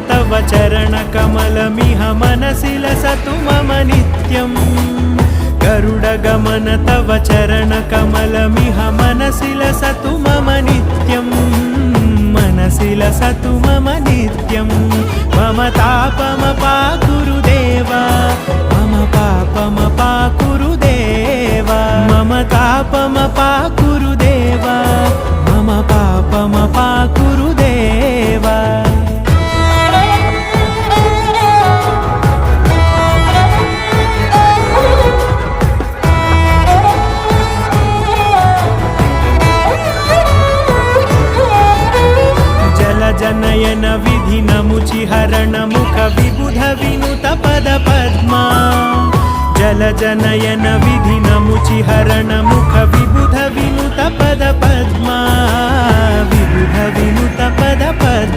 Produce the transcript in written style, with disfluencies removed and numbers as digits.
तव चरणकमलमिह मनसि लसतु मम नित्यम् गरुडगमन तव चरणकमलमिह मनसि लसतु मम नित्यम् मनसि लसतु मम नित्यम् मम तापमपाकुरुदेव मम पापमपाकुरुदेव मम तापमपाकुरुदेव मम पापमपाकुरुदेव जनयन विधिनमुचिहरण मुख विबुध विनुत पद पद्मा जल जनयन विधिनमुचिहरण मुख विबुध विनुत पद पद्मा विबुध विनुत पद पद्मा।